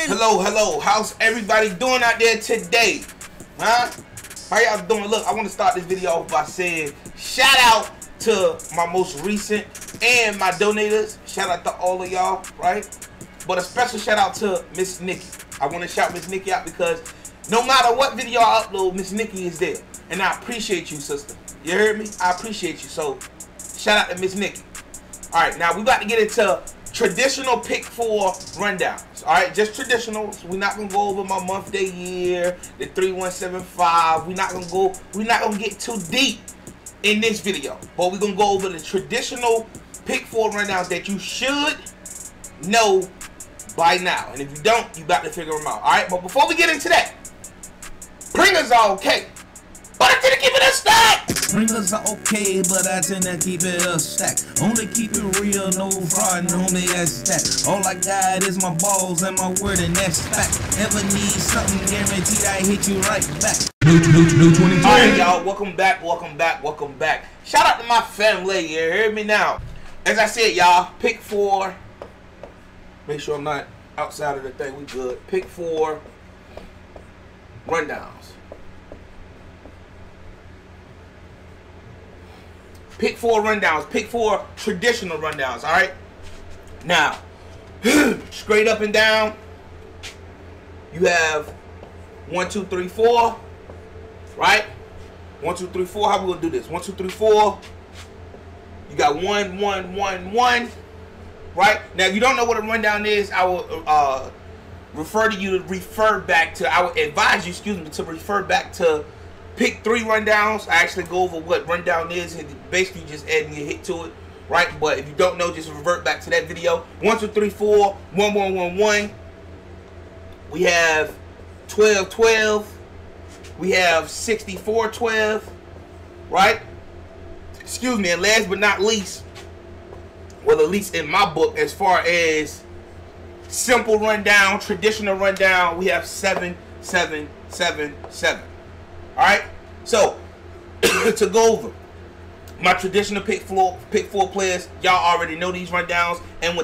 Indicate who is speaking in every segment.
Speaker 1: Hello. How's everybody doing out there today? Huh? How y'all doing? Look, I want to start this video off by saying shout out to my most recent and my donators. Shout out to all of y'all, right? But a special shout out to Miss Nikki. I want to shout Miss Nikki out because no matter what video I upload, Miss Nikki is there. And I appreciate you, sister. You heard me? I appreciate you. So, shout out to Miss Nikki. Alright, now we about to get into traditional pick 4 rundowns. Alright, just traditionals. We're not gonna go over my month, day, year, the 3175. We're not gonna get too deep in this video. But we're gonna go over the traditional pick 4 rundowns that you should know by now. And if you don't, you got to figure them out. Alright, but before we get into that, bringers are okay, but I didn't keep it a stack.
Speaker 2: Bringers are okay, but I tend to keep it a stack. Only keep it real, no fraud, no me a stack. All I got is my balls and my word, and that's fact. Ever need something guaranteed, I hit you right back. New 22.
Speaker 1: Alright, y'all, welcome back. Shout out to my family, you heard me now. As I said, y'all, pick 4. Make sure I'm not outside of the thing, we good. Pick 4 rundowns. Pick 4 rundowns. Pick 4 traditional rundowns, alright? Now, straight up and down, you have 1, 2, 3, 4, right? 1, 2, 3, 4. How we gonna do this? 1, 2, 3, 4. You got 1, 1, 1, 1. Right? Now, if you don't know what a rundown is, I will advise you, to refer back to pick 3 rundowns. I actually go over what rundown is and basically just adding your hit to it, right? But if you don't know, just revert back to that video. 1, 2, 3, 4, 1, 1, 1, 1. We have 12, 12. We have 64, 12, right? Excuse me, and last but not least, well, at least in my book, as far as simple rundown, traditional rundown, we have 7, 7, 7, 7. All right. So to go over my traditional pick 4 players, y'all already know these rundowns, and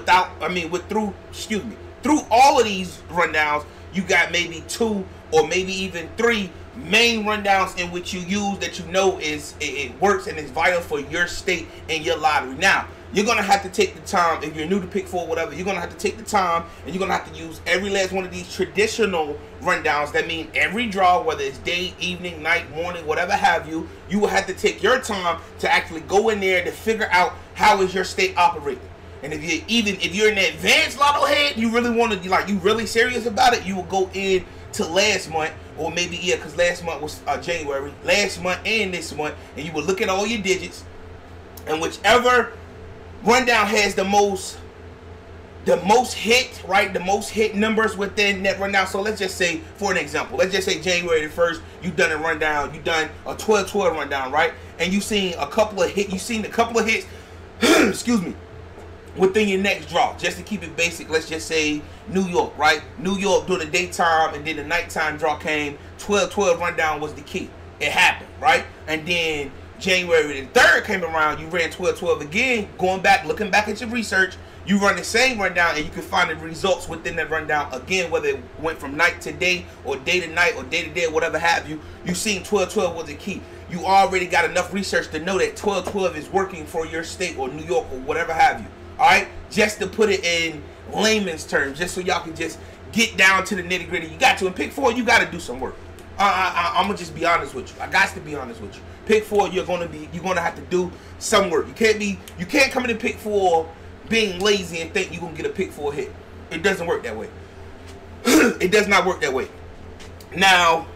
Speaker 1: through all of these rundowns, you got maybe 2 or maybe even 3 main rundowns in which you use that you know it works and is vital for your state and your lottery. Now, you're gonna have to take the time, if you're new to pick 4, whatever, you're gonna have to take the time and you're gonna have to use every last one of these traditional rundowns. That means every draw, whether it's day, evening, night, morning, whatever have you, you will have to take your time to actually go in there to figure out how is your state operating. And if you're an advanced lotto head, you really want to, like, you really serious about it, you will go in to last month, or maybe, yeah, because last month was January, last month and this month, and you will look at all your digits, and whichever rundown has the most hit, right? The most hit numbers within that rundown. So let's just say, for an example, let's just say January the 1st, you done a rundown, you done a 12-12 rundown, right? And you seen a couple of hits, excuse me, within your next draw. Just to keep it basic, let's just say New York, right? New York during the daytime, and then the nighttime draw came. 12-12 rundown was the key. It happened, right? And then January the 3rd came around, you ran 12-12 again, looking back at your research, you run the same rundown and you can find the results within that rundown again, whether it went from night to day or day to night or day to day, whatever have you. You seen 12-12 was the key. You already got enough research to know that 12-12 is working for your state or New York or whatever have you. Alright? Just to put it in layman's terms, just so y'all can just get down to the nitty gritty. You got to. In pick 4, you got to do some work. I'm gonna just be honest with you. I got to be honest with you. Pick 4, you're gonna have to do some work. You can't come into pick 4 being lazy and think you're gonna get a pick 4 hit. It doesn't work that way. It does not work that way. Now,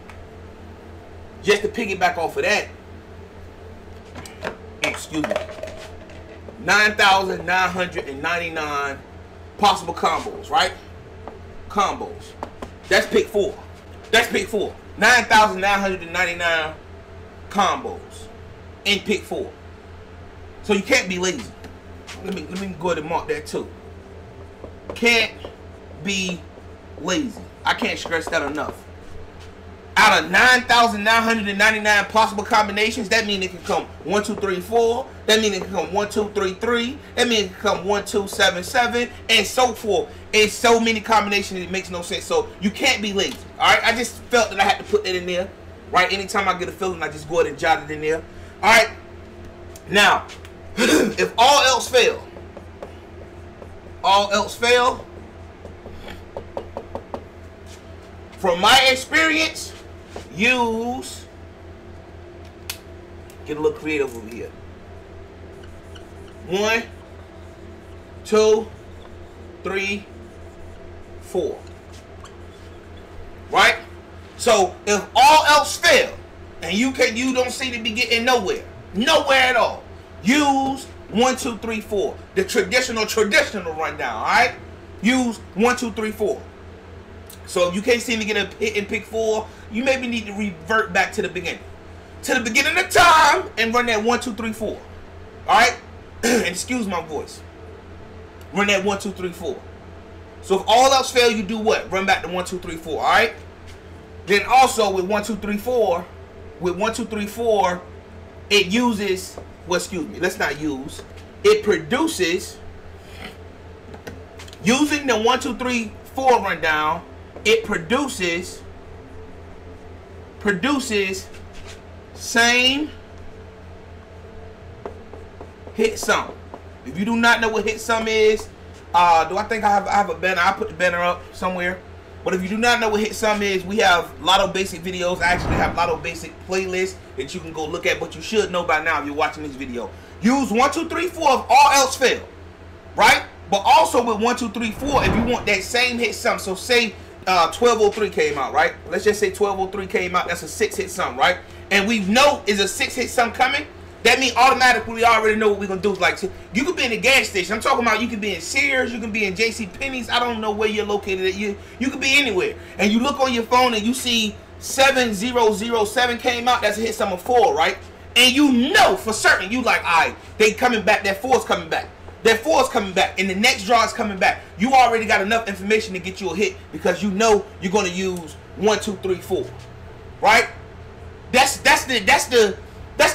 Speaker 1: just to piggyback off of that, excuse me, 9,999 possible combos, right? Combos. That's pick 4. That's pick 4. 9,999 combos in pick 4. So you can't be lazy. Let me go ahead and mark that too. Can't be lazy. I can't stress that enough. Out out of 9,999 possible combinations, that means it can come 1, 2, 3, 4. That means it can come 1, 2, 3, 3. That means it can come 1, 2, 7, 7, and so forth. It's so many combinations it makes no sense. So you can't be lazy. All right, I just felt that I had to put that in there. Right, anytime I get a feeling, I just go ahead and jot it in there. All right. Now, if all else fail, from my experience, use, get a little creative over here. 1, 2, 3, 4. Right? So if all else fail, and you don't seem to be getting nowhere at all, use 1, 2, 3, 4. The traditional rundown. All right? Use 1, 2, 3, 4. So if you can't seem to get a hit in pick 4, you maybe need to revert back to the beginning. To the beginning of time and run that 1, 2, 3, 4. Alright? Excuse my voice. Run that 1, 2, 3, 4. So if all else fail, you do what? Run back to 1, 2, 3, 4. Alright? Then also with 1, 2, 3, 4, it uses, well, excuse me, let's not use. It produces, using the 1, 2, 3, 4 rundown, it produces same hit sum. If you do not know what hit sum is, do I think I have a banner? I'll put the banner up somewhere. But if you do not know what hit sum is, we have Lotto Basic videos. I actually have Lotto Basic playlists that you can go look at, but you should know by now if you're watching this video. Use 1, 2, 3, 4 if all else fail, right? But also with 1, 2, 3, 4, if you want that same hit sum, so say 1203 came out, right? Let's just say 1203 came out. That's a 6 hit sum, right? And we know is a 6 hit sum coming. That means automatically we already know what we're gonna do. Like, you could be in the gas station. I'm talking about you could be in Sears, you can be in J.C. Penney's. I don't know where you're located at. You could be anywhere. And you look on your phone and you see 7007 came out. That's a hit sum of 4, right? And you know for certain, you like, all right, they coming back. That 4's coming back. That 4's coming back, and the next draw is coming back. You already got enough information to get you a hit because you know you're gonna use 1, 2, 3, 4, right? That's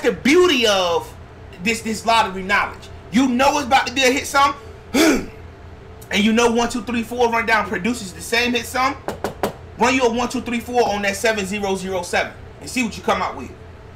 Speaker 1: the beauty of this lottery knowledge. You know it's about to be a hit sum, and you know 1, 2, 3, 4 rundown produces the same hit sum. Run you a 1, 2, 3, 4 on that 7007 and see what you come out with,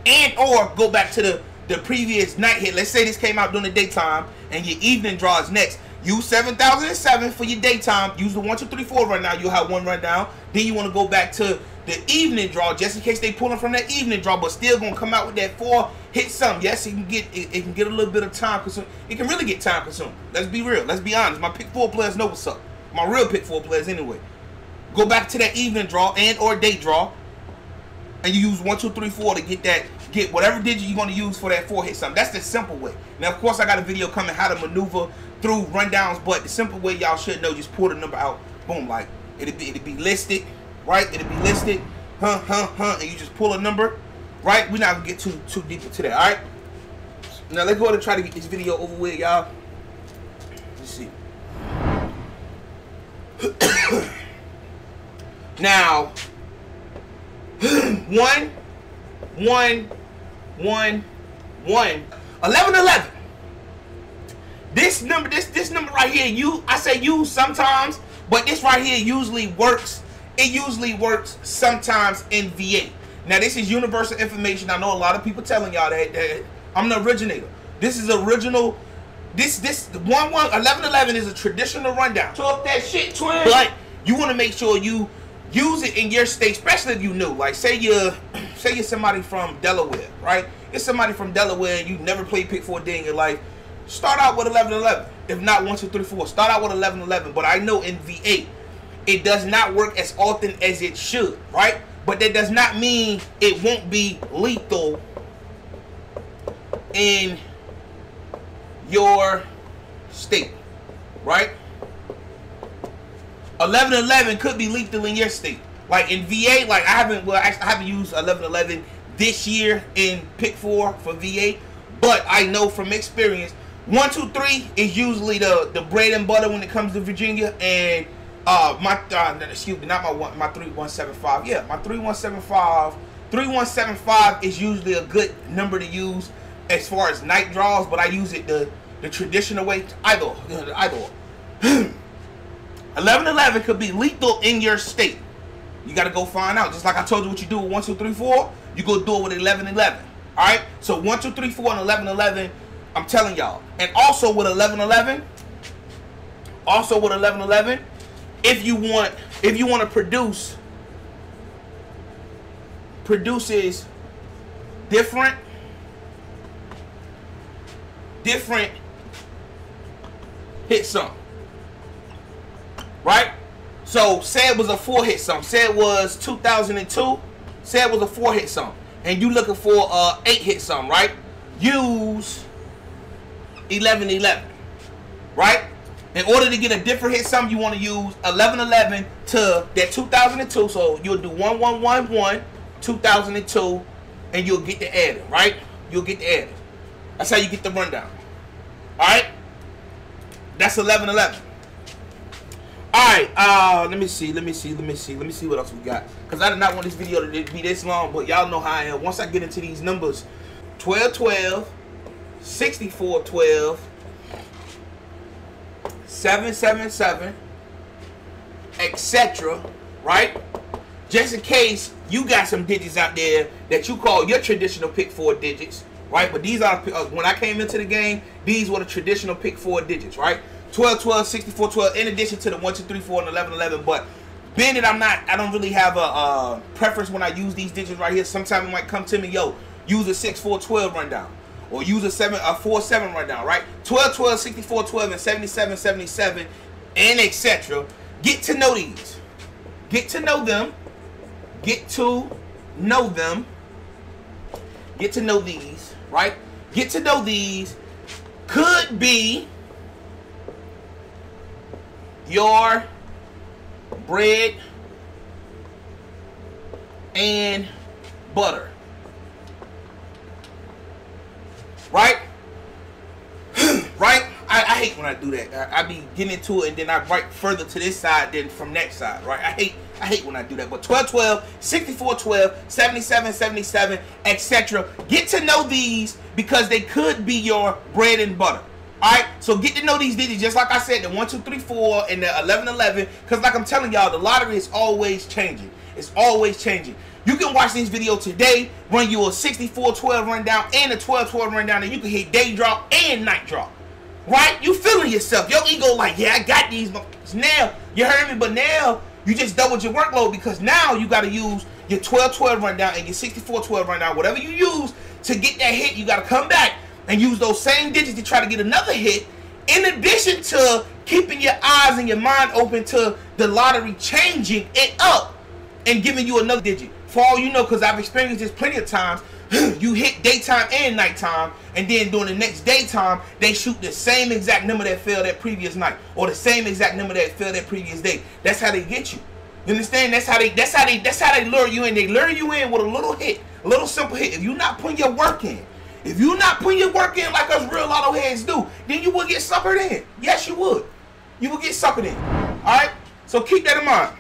Speaker 1: and or go back to the previous night hit. Let's say this came out during the daytime and your evening draw is next. Use 7007 for your daytime. Use the 1, 2, 3, 4 rundown. You'll have one rundown. Then you want to go back to the evening draw just in case they pulling from that evening draw, but still gonna come out with that 4 hit sum. Yes, it can get a little bit of time consuming. It can really get time consuming. Let's be real. Let's be honest. My pick 4 players know what's up. My real pick 4 players anyway. Go back to that evening draw and or day draw, and you use 1, 2, 3, 4 to get whatever digit you're going to use for that 4 hit sum. That's the simple way. Now, of course, I got a video coming how to maneuver through rundowns, but the simple way y'all should know, just pull the number out, boom, like it'll be listed, right? It'll be listed, and you just pull a number, right? We're not gonna get too deep into that, all right? Now let's go ahead and try to get this video over with, y'all. Let's see. Now, 1, 1, 1, 1, 11, 11. This number right here, I say use sometimes, but this right here usually works. It usually works sometimes in V8. Now this is universal information. I know a lot of people telling y'all that I'm the originator. This is original. This 11, 11 is a traditional rundown. Talk that shit, twin. But you want to make sure you use it in your state, especially if you new. Like say you're somebody from Delaware, right? It's somebody from Delaware and you never played pick 4 a day in your life. Start out with 11, 11. If not 1, 2, 3, 4. Start out with 11, 11. But I know in V8 it does not work as often as it should, right? But that does not mean it won't be lethal in your state, right? 11, 11 could be lethal in your state. Like in V8, like I haven't used 11, 11 this year in pick 4 for V8, but I know from experience 1, 2, 3 is usually the bread and butter when it comes to Virginia, and excuse me, not my 3175. Yeah, my 3175. 3175 is usually a good number to use as far as night draws, but I use it the traditional way. Either 1111 could be lethal in your state. You got to go find out. Just like I told you what you do with 1 2 3 4, you go do it with 1111. All right. So 1 2 3 4 and 1111. I'm telling y'all. And also with 1111. If you want to produces different hit sum, right? So say it was a 4-hit sum. Say it was 2002. Say it was a 4-hit sum, and you looking for a 8-hit sum, right? Use 1111, right? In order to get a different hit sum, you want to use 1111 to that 2002. So you'll do 1111 2002, and you'll get the adding, right? You'll get the adding. That's how you get the rundown. All right. That's 1111. All right. Let me see what else we got. Cause I did not want this video to be this long, but y'all know how I am. Once I get into these numbers, 1212, 6412. 777, etc. Right? Just in case you got some digits out there that you call your traditional pick 4 digits, right? But these are when I came into the game, these were the traditional pick 4 digits, right? 12, 12, 64, 12. In addition to the 1, 2, 3, 4, and 11, 11. But being that I don't really have a preference when I use these digits right here. Sometimes it might come to me, yo, use a 6, 4, 12 rundown. Or use a 4, 7 rundown, right? 12, 12, 64, 12, and 77, 77, and etc. Get to know these. Get to know them. Get to know them. Get to know these, right? Get to know these could be your bread and butter. Right? Right? I hate when I do that. I be getting into it and then I write further to this side than from that side, right? I hate when I do that. But 12, 12, 64, 12, 77, 77, etc. Get to know these because they could be your bread and butter. Alright? So get to know these digits just like I said, the 1, 2, 3, 4 and the 11, 11. Because like I'm telling y'all, the lottery is always changing. It's always changing. You can watch this video today, run you a 64-12 rundown and a 12-12 rundown, and you can hit day drop and night drop. Right? You feeling yourself. Your ego like, yeah, I got these. Now, you heard me, but now you just doubled your workload because now you got to use your 12-12 rundown and your 64-12 rundown. Whatever you use to get that hit, you got to come back and use those same digits to try to get another hit, in addition to keeping your eyes and your mind open to the lottery changing it up and giving you another digit. For all you know, because I've experienced this plenty of times, you hit daytime and nighttime, and then during the next daytime, they shoot the same exact number that fell that previous night, or the same exact number that fell that previous day. That's how they get you. You understand? That's how they lure you in. They lure you in with a little hit, a little simple hit. If you're not putting your work in, like us real lotto heads do, then you will get suckered in. Yes, you would. You will get suckered in. All right. So keep that in mind.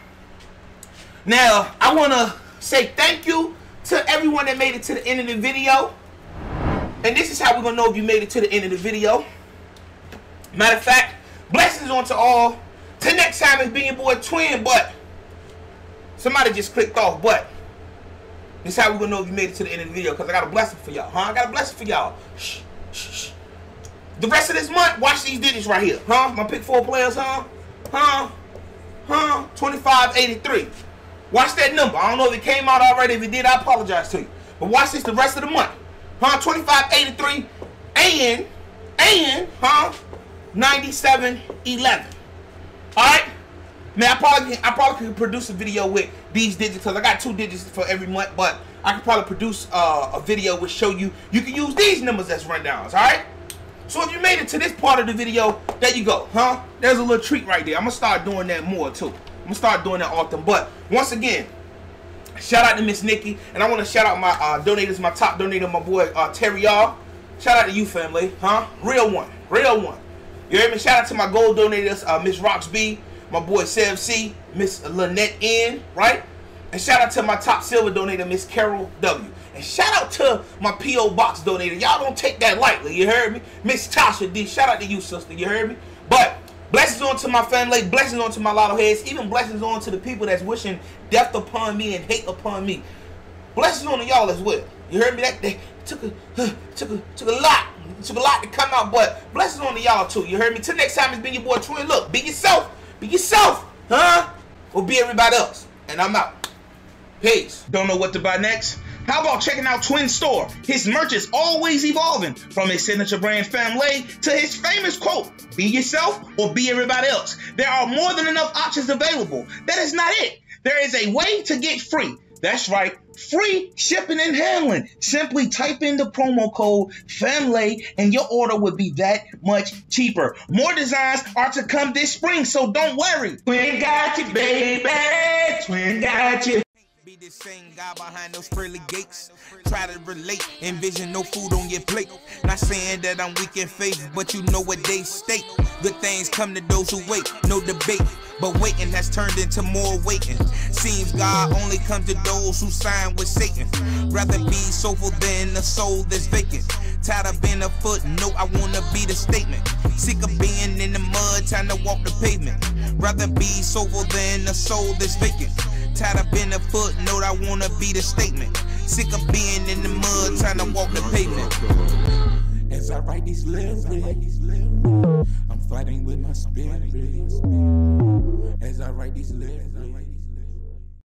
Speaker 1: Now, I want to say thank you to everyone that made it to the end of the video. And this is how we're going to know if you made it to the end of the video. Matter of fact, blessings on to all. Till next time, it's been your boy Twin, but somebody just clicked off, but this is how we're going to know if you made it to the end of the video, because I got a blessing for y'all, I got a blessing for y'all. Shh, shh, shh. The rest of this month, watch these digits right here, My pick 4 players, 2583. Watch that number. I don't know if it came out already. If it did, I apologize to you. But watch this the rest of the month. 2583 and 9711. Alright? Man, I probably could produce a video with these digits because I got 2 digits for every month, but I could probably produce a video which show you can use these numbers as rundowns, alright? So if you made it to this part of the video, there you go, There's a little treat right there. I'm gonna start doing that more too. I'm gonna start doing that often. But once again, shout out to Miss Nikki, and I want to shout out my donators, my top donator, my boy Terry y'all. Shout out to you, family, Real one, real one. You heard me? Shout out to my gold donators, Miss Roxby, my boy Sev C, Miss Lynette N, right? And shout out to my top silver donator, Miss Carol W. And shout out to my P.O. Box donator. Y'all don't take that lightly, you heard me? Miss Tasha D, shout out to you, sister, you heard me? But blessings on to my family, blessings on to my Lotto heads, even blessings on to the people that's wishing death upon me and hate upon me. Blessings on to y'all as well. You heard me? That took a lot. It took a lot to come out, but blessings on to y'all too. You heard me? Till next time, it's been your boy Twin. Look, be yourself. Be yourself, huh? Or be everybody else. And I'm out. Peace. Don't know what to buy next? How about checking out Twin Store? His merch is always evolving, from his signature brand Family to his famous quote, be yourself or be everybody else. There are more than enough options available. That is not it. There is a way to get free. That's right, free shipping and handling. Simply type in the promo code FAMILY and your order would be that much cheaper. More designs are to come this spring, so don't worry. Twin got you, baby. Twin got you.
Speaker 2: Be the same guy behind those pearly gates. Try to relate, envision no food on your plate. Not saying that I'm weak in faith, but you know what they state. Good things come to those who wait, no debate. But waiting has turned into more waiting. Seems God only comes to those who sign with Satan. Rather be soulful than a soul that's vacant. Tired of being a footnote, I wanna be the statement. Sick of being in the mud, time to walk the pavement. Rather be soulful than a soul that's vacant. Tired of being a footnote, I wanna be the statement. Sick of being in the mud, trying to walk the pavement. As I write these lyrics, I'm fighting with my spirit. As I write these lyrics.